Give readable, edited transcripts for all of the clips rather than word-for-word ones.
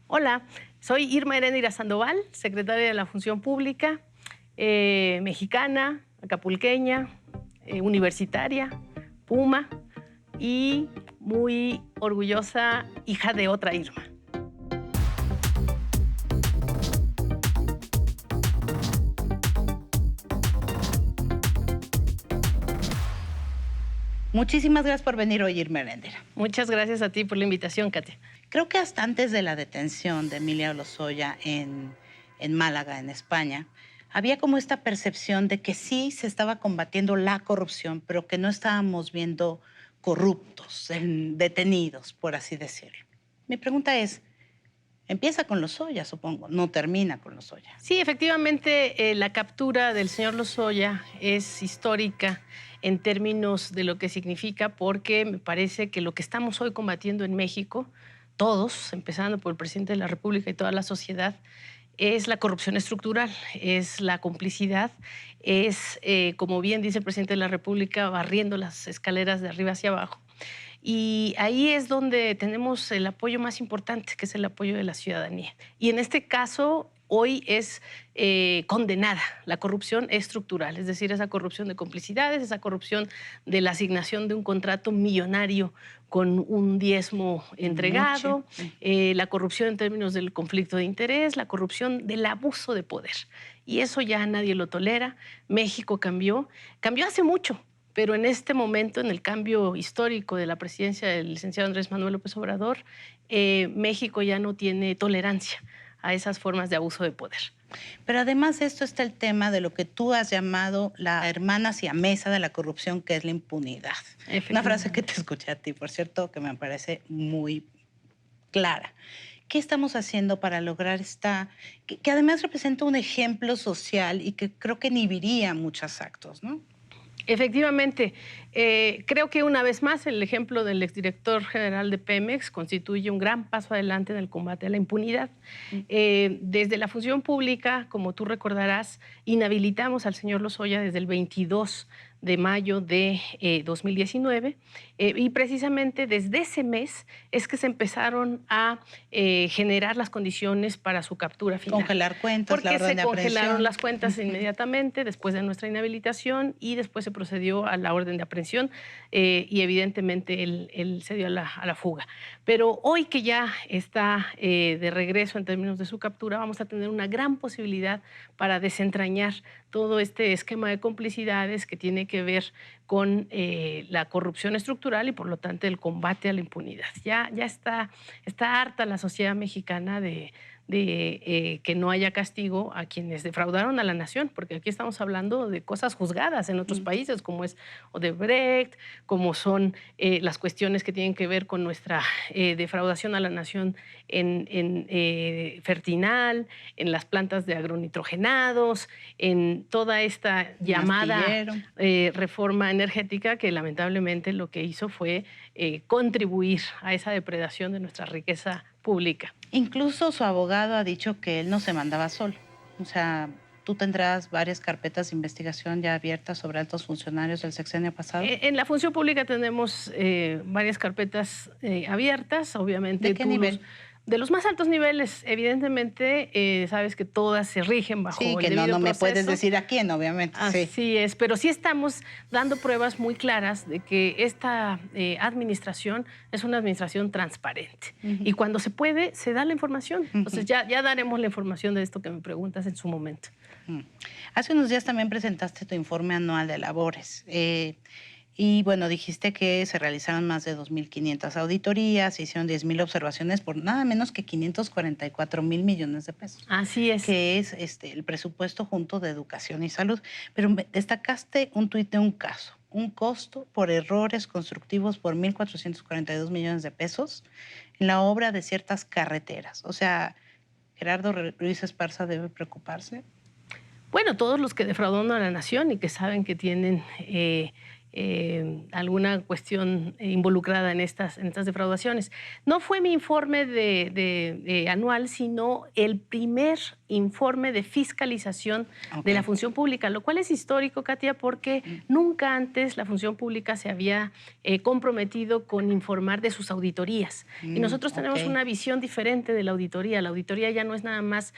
Hola, soy Irma Heréndira Sandoval, secretaria de la Función Pública, mexicana, acapulqueña, universitaria, Puma y muy orgullosa hija de otra Irma. Muchísimas gracias por venir hoy, Irma Heréndira. Muchas gracias a ti por la invitación, Katia. Creo que hasta antes de la detención de Emilio Lozoya en Málaga, en España, había como esta percepción de que sí se estaba combatiendo la corrupción, pero que no estábamos viendo corruptos, detenidos, por así decirlo. Mi pregunta es, empieza con Lozoya, supongo, no termina con Lozoya. Sí, efectivamente, la captura del señor Lozoya es histórica en términos de lo que significa, porque me parece que lo que estamos hoy combatiendo en México, todos, empezando por el presidente de la República y toda la sociedad, es la corrupción estructural, es la complicidad, es, como bien dice el presidente de la República, barriendo las escaleras de arriba hacia abajo. Y ahí es donde tenemos el apoyo más importante, que es el apoyo de la ciudadanía. Y en este caso, hoy es condenada la corrupción estructural, es decir, esa corrupción de complicidades, esa corrupción de la asignación de un contrato millonario con un diezmo entregado, la corrupción en términos del conflicto de interés, la corrupción del abuso de poder. Y eso ya nadie lo tolera. México cambió hace mucho. Pero en este momento, en el cambio histórico de la presidencia del licenciado Andrés Manuel López Obrador, México ya no tiene tolerancia a esas formas de abuso de poder. Pero además de esto está el tema de lo que tú has llamado la hermana siamesa de la corrupción, que es la impunidad. Una frase que te escuché a ti, por cierto, que me parece muy clara. ¿Qué estamos haciendo para lograr que además representa un ejemplo social y que creo que inhibiría muchos actos, ¿no? Efectivamente, creo que una vez más el ejemplo del exdirector general de Pemex constituye un gran paso adelante en el combate a la impunidad. Desde la función pública, como tú recordarás, inhabilitamos al señor Lozoya desde el 22 de mayo de 2019 y precisamente desde ese mes es que se empezaron a generar las condiciones para su captura final. Congelar cuentas, la porque orden se de aprehensión. congelaron las cuentas inmediatamente después de nuestra inhabilitación y después se procedió a la orden de aprehensión y evidentemente él se dio a la fuga. Pero hoy que ya está de regreso en términos de su captura, vamos a tener una gran posibilidad para desentrañar todo este esquema de complicidades que tiene que ver con la corrupción estructural y por lo tanto el combate a la impunidad. Ya está harta la sociedad mexicana de que no haya castigo a quienes defraudaron a la nación, porque aquí estamos hablando de cosas juzgadas en otros países, como es Odebrecht, como son las cuestiones que tienen que ver con nuestra defraudación a la nación en Fertinal, en las plantas de agronitrogenados, en toda esta llamada reforma energética que lamentablemente lo que hizo fue contribuir a esa depredación de nuestra riqueza pública. Incluso su abogado ha dicho que él no se mandaba solo. O sea, ¿tú tendrás varias carpetas de investigación ya abiertas sobre altos funcionarios del sexenio pasado? En la función pública tenemos varias carpetas abiertas, obviamente. ¿De qué nivel? De los más altos niveles, evidentemente, sabes que todas se rigen bajo el debido no me proceso. puedes decir a quién, obviamente. Así es, pero sí estamos dando pruebas muy claras de que esta administración es una administración transparente. Y cuando se puede, se da la información. Entonces ya daremos la información de esto que me preguntas en su momento. Hace unos días también presentaste tu informe anual de labores. Y bueno, dijiste que se realizaron más de 2.500 auditorías, se hicieron 10.000 observaciones por nada menos que 544,000 millones de pesos. Así es. Que es el presupuesto junto de educación y salud. Pero destacaste un tuit de un caso, un costo por errores constructivos por 1.442 millones de pesos en la obra de ciertas carreteras. O sea, Gerardo Ruiz Esparza debe preocuparse. Bueno, todos los que defraudan a la nación y que saben que tienen alguna cuestión involucrada en estas defraudaciones. No fue mi informe anual, sino el primer informe de fiscalización de la función pública, lo cual es histórico, Katia, porque nunca antes la función pública se había comprometido con informar de sus auditorías. Y nosotros tenemos una visión diferente de la auditoría. La auditoría ya no es nada más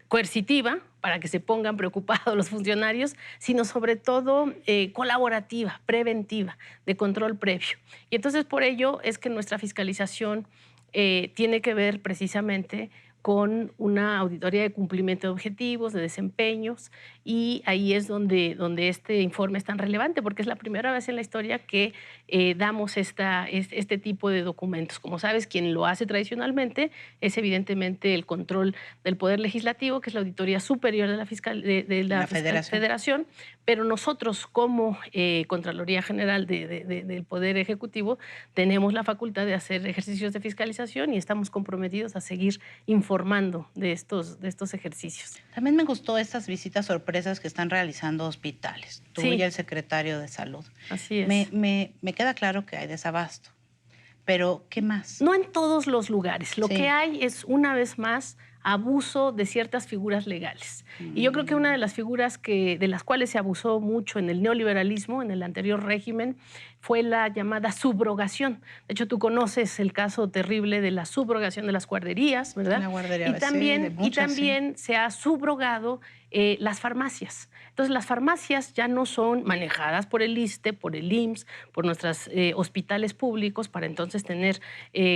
coercitiva, para que se pongan preocupados los funcionarios, sino sobre todo colaborativa, preventiva, de control previo. Y entonces por ello es que nuestra fiscalización tiene que ver precisamente con una auditoría de cumplimiento de objetivos, de desempeños, y ahí es donde este informe es tan relevante, porque es la primera vez en la historia que damos este tipo de documentos. Como sabes, quien lo hace tradicionalmente es evidentemente el control del Poder Legislativo, que es la Auditoría Superior de la Federación, pero nosotros como Contraloría General del Poder Ejecutivo tenemos la facultad de hacer ejercicios de fiscalización y estamos comprometidos a seguir informando de estos ejercicios. También me gustó estas visitas sorpresas que están realizando hospitales, tú y el secretario de Salud. Así es. Me queda claro que hay desabasto, pero ¿qué más? No en todos los lugares. Lo que hay es, una vez más, abuso de ciertas figuras legales. Y yo creo que una de las figuras de las cuales se abusó mucho en el neoliberalismo, en el anterior régimen, fue la llamada subrogación. De hecho, tú conoces el caso terrible de la subrogación de las guarderías, ¿verdad? La guardería, y también se ha subrogado las farmacias. Entonces, las farmacias ya no son manejadas por el ISSSTE, por el IMSS, por nuestros hospitales públicos, para entonces tener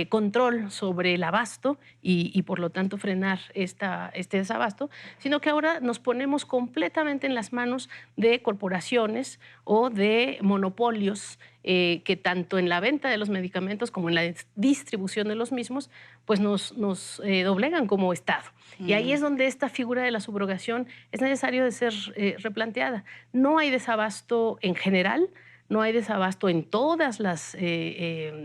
control sobre el abasto y por lo tanto frenar este desabasto, sino que ahora nos ponemos completamente en las manos de corporaciones o de monopolios que tanto en la venta de los medicamentos como en la distribución de los mismos, pues nos doblegan como Estado. Y ahí es donde esta figura de la subrogación es necesario de ser replanteada. No hay desabasto en general, no hay desabasto en todas las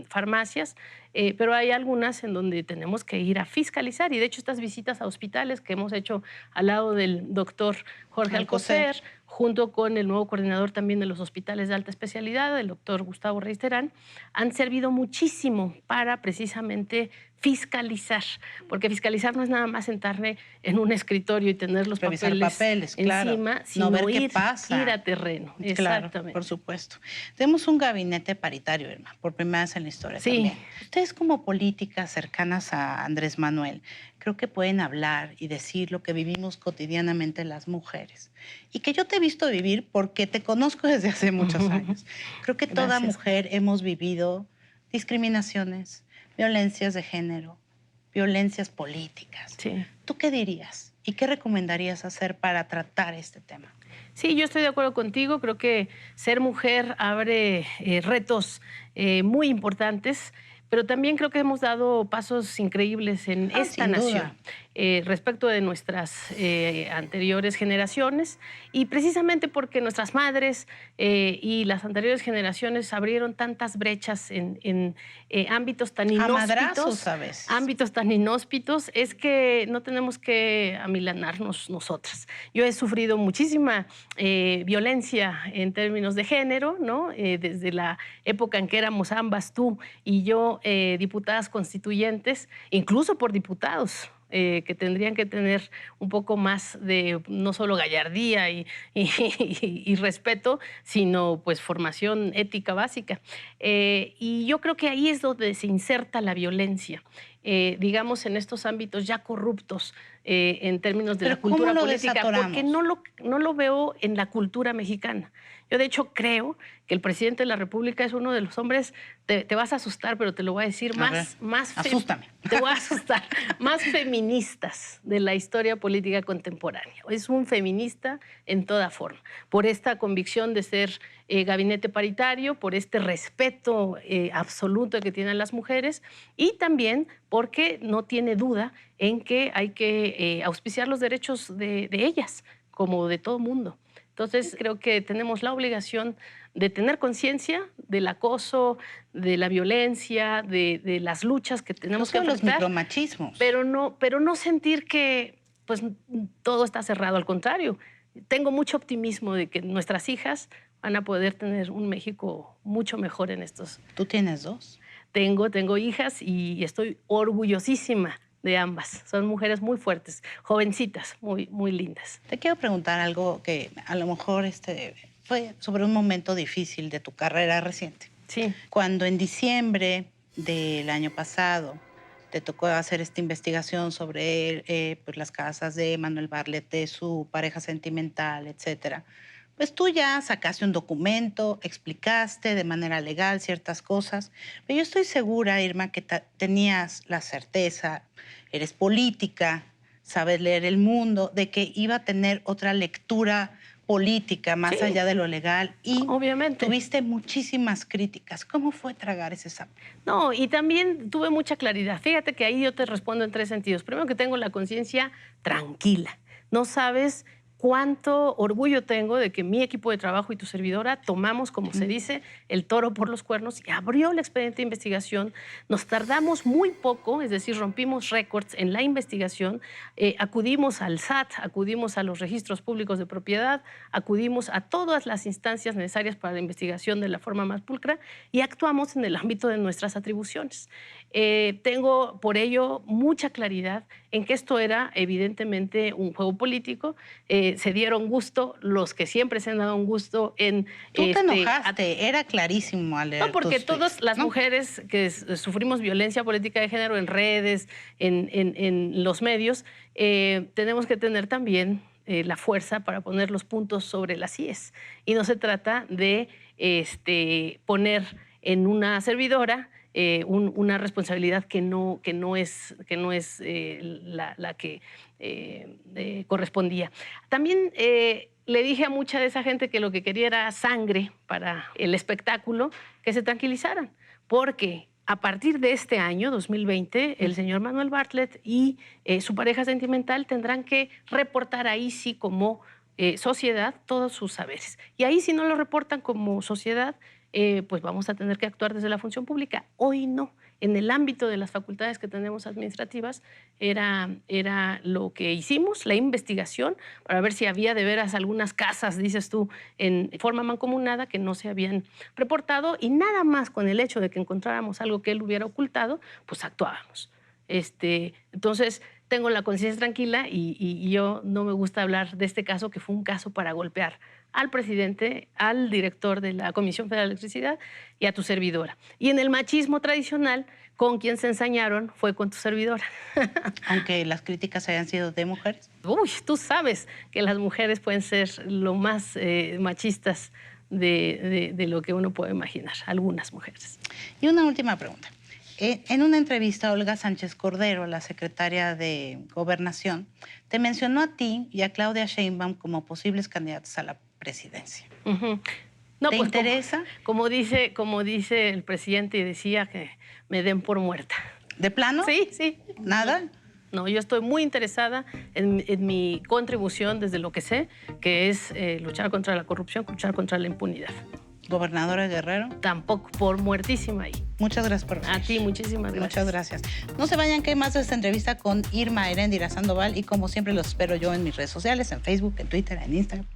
farmacias, pero hay algunas en donde tenemos que ir a fiscalizar. Y de hecho estas visitas a hospitales que hemos hecho al lado del doctor Jorge Alcocer, junto con el nuevo coordinador también de los hospitales de alta especialidad, el doctor Gustavo Reyes Terán, han servido muchísimo para precisamente fiscalizar, porque fiscalizar no es nada más sentarme en un escritorio y tener los papeles encima, sino ver qué pasa. Ir a terreno. Claro, exactamente. Por supuesto. Tenemos un gabinete paritario, Irma, por primera vez en la historia también. Ustedes como políticas cercanas a Andrés Manuel, creo que pueden hablar y decir lo que vivimos cotidianamente las mujeres. Y que yo te he visto vivir porque te conozco desde hace muchos años. Creo que toda mujer hemos vivido discriminaciones, violencias de género, violencias políticas. Sí. ¿Tú qué dirías y qué recomendarías hacer para tratar este tema? Sí, yo estoy de acuerdo contigo. Creo que ser mujer abre retos muy importantes, pero también creo que hemos dado pasos increíbles en esta nación respecto de nuestras anteriores generaciones, y precisamente porque nuestras madres y las anteriores generaciones abrieron tantas brechas en ámbitos tan inhóspitos, es que no tenemos que amilanarnos nosotras. Yo he sufrido muchísima violencia en términos de género, ¿no? Desde la época en que éramos ambas, tú y yo, diputadas constituyentes, incluso por diputados que tendrían que tener un poco más de no solo gallardía y respeto, sino pues formación ética básica. Y yo creo que ahí es donde se inserta la violencia, digamos, en estos ámbitos ya corruptos en términos de la cultura política, porque no lo veo en la cultura mexicana. Yo, de hecho, creo que el presidente de la República es uno de los hombres, te vas a asustar, pero te lo voy a decir, asústame. Te voy a asustar, más feministas de la historia política contemporánea. Es un feminista en toda forma, por esta convicción de ser gabinete paritario, por este respeto absoluto que tienen las mujeres, y también porque no tiene duda en que hay que auspiciar los derechos de ellas, como de todo mundo. Entonces, creo que tenemos la obligación de tener conciencia del acoso, de la violencia, de las luchas que tenemos que enfrentar. Los micromachismos. Pero no sentir que pues, todo está cerrado. Al contrario, tengo mucho optimismo de que nuestras hijas van a poder tener un México mucho mejor en estos. ¿Tú tienes 2? Tengo hijas y estoy orgullosísima de ambas. Son mujeres muy fuertes, jovencitas, muy lindas. Te quiero preguntar algo que a lo mejor fue sobre un momento difícil de tu carrera reciente. Sí. Cuando en diciembre del año pasado te tocó hacer esta investigación sobre pues las casas de Manuel Bartlett, de su pareja sentimental, etcétera, pues tú ya sacaste un documento, explicaste de manera legal ciertas cosas, pero yo estoy segura, Irma, que tenías la certeza, eres política, sabes leer el mundo, de que iba a tener otra lectura política más Sí, allá de lo legal y obviamente tuviste muchísimas críticas. ¿Cómo fue tragar ese sapo? No, y también tuve mucha claridad. Fíjate que ahí yo te respondo en 3 sentidos. Primero, que tengo la conciencia tranquila. No sabes cuánto orgullo tengo de que mi equipo de trabajo y tu servidora tomamos, como se dice, el toro por los cuernos y abrió el expediente de investigación. Nos tardamos muy poco, es decir, rompimos récords en la investigación, acudimos al SAT, acudimos a los registros públicos de propiedad, acudimos a todas las instancias necesarias para la investigación de la forma más pulcra y actuamos en el ámbito de nuestras atribuciones. Tengo por ello mucha claridad en que esto era evidentemente un juego político. Se dieron gusto los que siempre se han dado un gusto en... Tú te enojaste, era clarísimo al leer. No, porque todas las mujeres que sufrimos violencia política de género en redes, en los medios, tenemos que tener también la fuerza para poner los puntos sobre las IES. Y no se trata de poner en una servidora una responsabilidad que no es la que correspondía. También le dije a mucha de esa gente que lo que quería era sangre para el espectáculo, que se tranquilizaran, porque a partir de este año, 2020, el señor Manuel Bartlett y su pareja sentimental tendrán que reportar ahí sí como sociedad todos sus saberes. Y ahí si no lo reportan como sociedad, pues vamos a tener que actuar desde la función pública. Hoy no. En el ámbito de las facultades que tenemos administrativas era lo que hicimos, la investigación, para ver si había de veras algunas casas, dices tú, en forma mancomunada que no se habían reportado, y nada más con el hecho de que encontráramos algo que él hubiera ocultado, pues actuábamos. Entonces, tengo la conciencia tranquila y yo no me gusta hablar de este caso, que fue un caso para golpear al presidente, al director de la Comisión Federal de Electricidad y a tu servidora. Y en el machismo tradicional, con quien se ensañaron fue con tu servidora. Aunque las críticas hayan sido de mujeres. Uy, tú sabes que las mujeres pueden ser lo más machistas de lo que uno puede imaginar, algunas mujeres. Y una última pregunta. En una entrevista, Olga Sánchez Cordero, la secretaria de Gobernación, te mencionó a ti y a Claudia Sheinbaum como posibles candidatos a la presidencia. No, ¿Te pues interesa? Como dice el presidente, y decía que me den por muerta. ¿De plano? Sí. ¿Nada? No, yo estoy muy interesada en mi contribución desde lo que sé, que es luchar contra la corrupción, luchar contra la impunidad. ¿Gobernadora Guerrero? Tampoco, por muertísima ahí. Muchas gracias por venir. A ti, muchísimas gracias. Muchas gracias. No se vayan, que hay más de esta entrevista con Irma Eréndira Sandoval, y como siempre los espero yo en mis redes sociales, en Facebook, en Twitter, en Instagram.